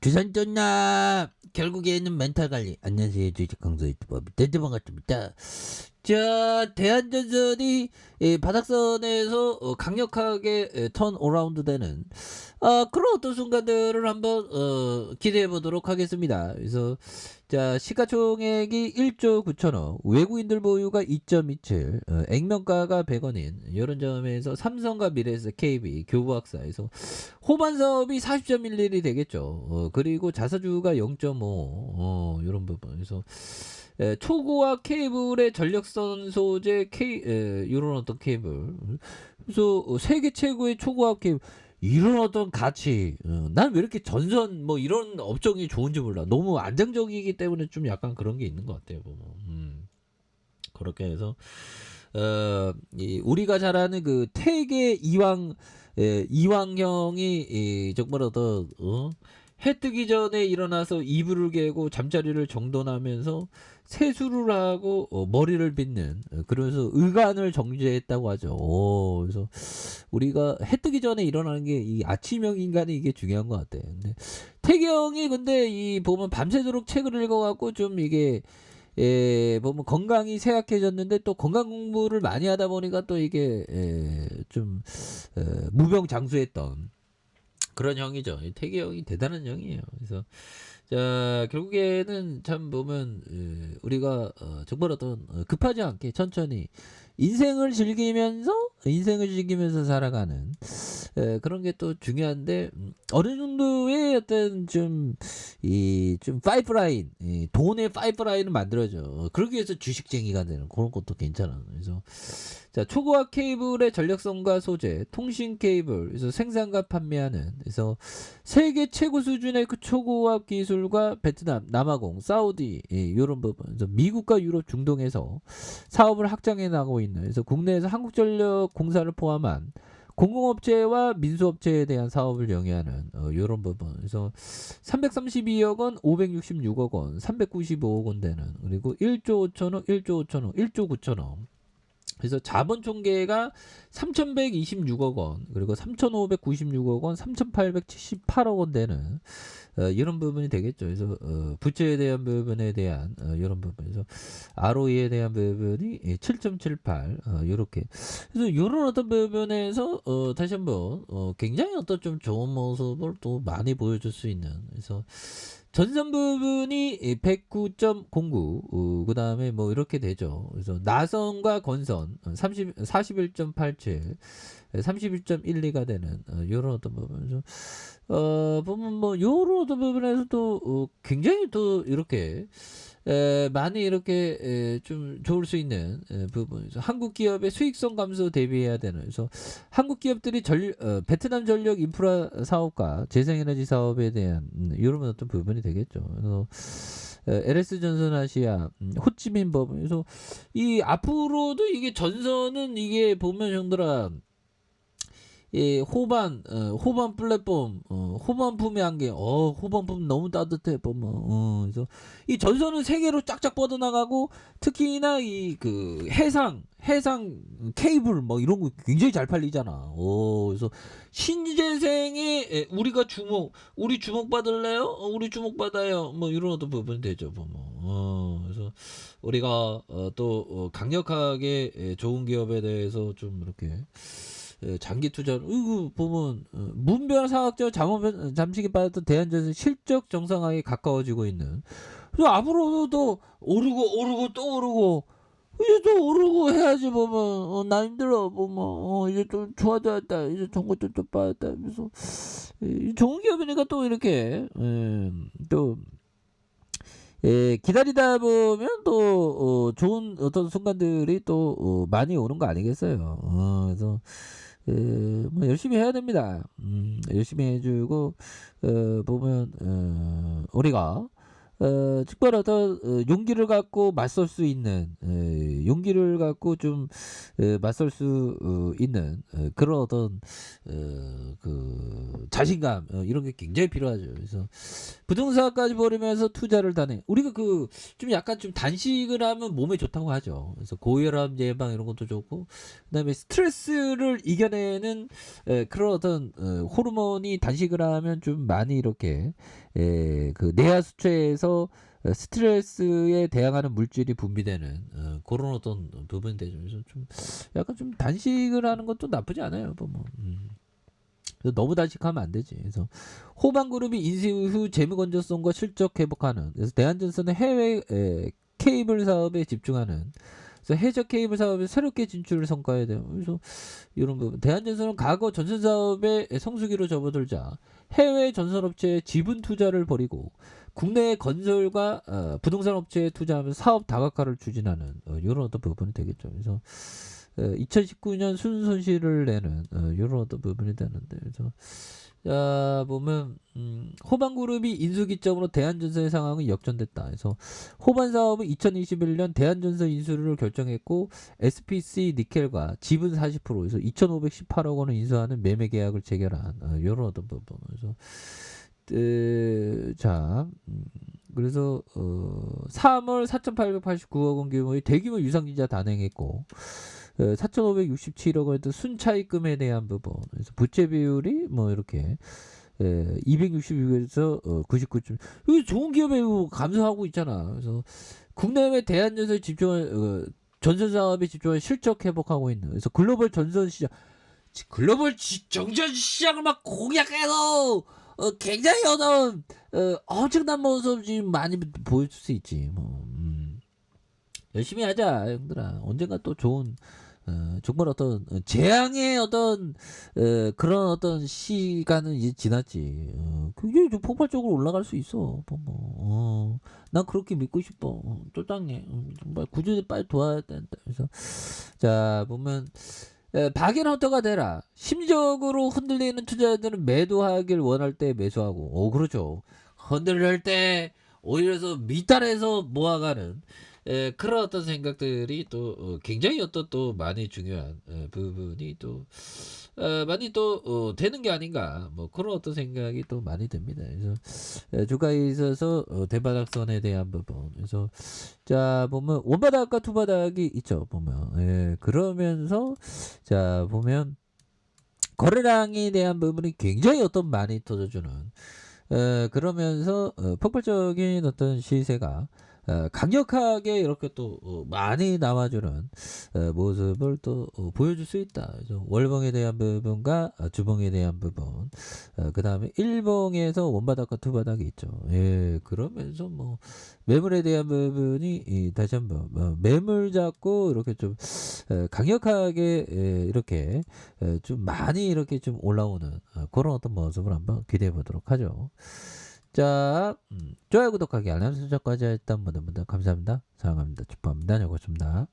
주산 떴나? 결국에는 멘탈 관리. 안녕하세요. 주식 강사 유튜버 밑에 반갑습니다. 자, 대한전선이 바닥선에서 강력하게 턴 어라운드 되는 그런 어떤 순간들을 한번 기대해 보도록 하겠습니다. 그래서 자, 시가총액이 1조 9천억, 외국인들 보유가 2.27, 액면가가 100원인 이런 점에서 삼성과 미래에셋, KB, 교부학사에서 호반 사업이 40.11이 되겠죠. 그리고 자사주가 0.5 이런 부분에서 초고화 케이블의 전력선 소재 이런 어떤 케이블. 그래서 세계 최고의 초고화 케이블 이런 어떤 가치. 난 왜 이렇게 전선 뭐 이런 업종이 좋은지 몰라. 너무 안정적이기 때문에 좀 약간 그런 게 있는 것 같아요. 보면. 그렇게 해서 우리가 잘 아는 그 태계 이왕형이 정말 어떤 해 뜨기 전에 일어나서 이불을 개고 잠자리를 정돈하면서 세수를 하고 머리를 빗는 그러면서 의관을 정제했다고 하죠. 그래서 우리가 해 뜨기 전에 일어나는 게 이 아침형 인간이 이게 중요한 것 같아요. 근데 태경이 근데 이 보면 밤새도록 책을 읽어갖고 좀 이게 보면 건강이 쇠약해졌는데 또 건강 공부를 많이 하다 보니까 또 이게 좀 무병장수했던 그런 형이죠. 태기 형이 대단한 형이에요. 그래서 자, 결국에는 참 보면 우리가 정말 어떤 급하지 않게 천천히 인생을 즐기면서 살아가는 그런 게 또 중요한데 어느 정도의 어떤 좀 파이프라인, 돈의 파이프라인을 만들어줘. 그러기 위해서 주식쟁이가 되는 그런 것도 괜찮아. 그래서 자, 초고화 케이블의 전력선과 소재, 통신 케이블, 그래서 생산과 판매하는, 그래서 세계 최고 수준의 그 초고압 기술과 베트남, 남아공, 사우디 이런 부분, 그래서 미국과 유럽, 중동에서 사업을 확장해 나가고 있는, 그래서 국내에서 한국전력공사를 포함한 공공업체와 민수업체에 대한 사업을 영위하는 이런 부분. 그래서 332억 원, 566억 원, 395억 원 되는, 그리고 1조 5천억, 1조 5천억, 1조 9천억. 그래서 자본 총계가 3,126억 원, 그리고 3,596억 원, 3,878억 원 되는 이런 부분이 되겠죠. 그래서 부채에 대한 부분에 대한 이런 부분에서 ROE에 대한 부분이 7.78 이렇게. 그래서 이런 어떤 부분에서 다시 한번 굉장히 어떤 좀 좋은 모습을 또 많이 보여줄 수 있는. 그래서 전선 부분이 109.09, 그 다음에 뭐 이렇게 되죠. 그래서 나선과 건선 41.87, 31.12가 되는 요런 어떤 부분에서 보면 뭐 요런 어떤 부분에서 또 굉장히 또 이렇게 많이 이렇게 좀 좋을 수 있는 부분에서 한국 기업의 수익성 감소 대비해야 되는. 그래서 한국 기업들이 베트남 전력 인프라 사업과 재생에너지 사업에 대한 이런 어떤 부분이 되겠죠. 그래서 LS 전선 아시아, 호치민 법원. 그래서 이 앞으로도 이게 전선은 이게 보면 형들아 호반 플랫폼, 호반품의 한계, 호반품 너무 따뜻해, 보면, 그래서, 이 전선은 세계로 쫙쫙 뻗어나가고, 특히나 해상 케이블, 뭐, 이런 거 굉장히 잘 팔리잖아. 그래서, 신재생에, 우리 주목받을래요? 우리 주목받아요. 뭐, 이런 어떤 부분이 되죠, 보면. 그래서, 우리가, 또, 강력하게 좋은 기업에 대해서 좀 이렇게, 장기 투자, 이거 보면 문변사학적 잠식이 빠졌던 대한전선 실적 정상화에 가까워지고 있는. 그래서 앞으로도 오르고 또 오르고 이제 또 오르고 해야지. 보면 나 힘들어. 보면 이제 좀 좋아졌다. 이제 정보도 좀 빠졌다. 그래서 좋은 기업이니까 또 이렇게 또 기다리다 보면 또 좋은 어떤 순간들이 또 많이 오는 거 아니겠어요. 그래서 뭐 열심히 해야 됩니다. 열심히 해주고 보면 우리가 특별 어떤 용기를 갖고 맞설 수 있는, 용기를 갖고 좀 맞설 수 있는 그런 어떤 그 자신감, 이런 게 굉장히 필요하죠. 그래서 부동산까지 버리면서 투자를 다해. 우리가 좀 약간 좀 단식을 하면 몸에 좋다고 하죠. 그래서 고혈압 예방 이런 것도 좋고, 그다음에 스트레스를 이겨내는 그런 어떤 호르몬이 단식을 하면 좀 많이 이렇게 그 내하 수체에서 스트레스에 대항하는 물질이 분비되는 그런 어떤 부분이 되죠. 그래서 좀 약간 좀 단식을 하는 것도 나쁘지 않아요. 뭐. 너무 단식하면 안 되지. 그래서 호반 그룹이 인수 후 재무 건전성과 실적 회복하는. 그래서 대한전선은 해외 케이블 사업에 집중하는. 그래서 해적 케이블 사업에 새롭게 진출을 성과해야 돼요. 그래서 이런 부분. 대한전선은 과거 전선 사업에 성수기로 접어들자 해외 전선업체에 지분 투자를 벌이고 국내 건설과 부동산 업체에 투자하면서 사업 다각화를 추진하는 이런 어떤 부분이 되겠죠. 그래서 2019년 순손실을 내는 이런 어떤 부분이 되는데, 그래서 자 보면 호반그룹이 인수기점으로 대한전선의 상황은 역전됐다. 그래서 호반 사업은 2021년 대한전선 인수를 결정했고 SPC 니켈과 지분 40%에서 2,518억 원을 인수하는 매매 계약을 체결한 이런 어떤 부분. 그래서 자 그래서 3월 4,889억 원 규모의 대규모 유상증자 단행했고 4,567억 원의 순차입금에 대한 부분. 그래서 부채 비율이 뭐 이렇게 266에서 99점. 이거 좋은 기업에 감소하고 있잖아. 그래서 국내외 대한전선에 집중한 전선 사업에 집중한 실적 회복하고 있는. 그래서 글로벌 전선 시장, 글로벌 정전 시장을 막 공략해서 굉장히 어떤 엄청난 모습 지금 많이 보여줄 수 있지. 뭐 열심히 하자, 형들아. 언젠가 또 좋은 정말 어떤 재앙의 어떤 그런 어떤 시간은 이제 지났지. 굉장히 좀 폭발적으로 올라갈 수 있어. 난 그렇게 믿고 싶어. 쫄딱해. 정말 구조대 빨리 도와야 된다. 그래서 자 보면 박앤허터가 되라. 심리적으로 흔들리는 투자자들은 매도하길 원할 때 매수하고. 그렇죠. 흔들릴 때 오히려 밑단에서 모아가는 그런 어떤 생각들이 또 굉장히 어떤 또 많이 중요한 부분이 또 많이 또 되는 게 아닌가 뭐 그런 어떤 생각이 또 많이 듭니다. 그래서 주가에 있어서 대바닥선에 대한 부분. 그래서 자 보면 원바닥과 투바닥이 있죠. 보면 그러면서 자 보면 거래량에 대한 부분이 굉장히 어떤 많이 터져주는 그러면서 폭발적인 어떤 시세가 강력하게 이렇게 또 많이 나와주는 모습을 또 보여줄 수 있다. 그래서 월봉에 대한 부분과 주봉에 대한 부분, 그 다음에 일봉에서 원바닥과 투바닥이 있죠. 그러면서 뭐 매물에 대한 부분이 다시 한번 매물 잡고 이렇게 좀 강력하게 이렇게 좀 많이 이렇게 좀 올라오는 그런 어떤 모습을 한번 기대해 보도록 하죠. 자, 좋아요, 구독하기, 알람 설정까지 했던 모든 분들 감사합니다. 사랑합니다. 축복합니다. 여기까지입니다.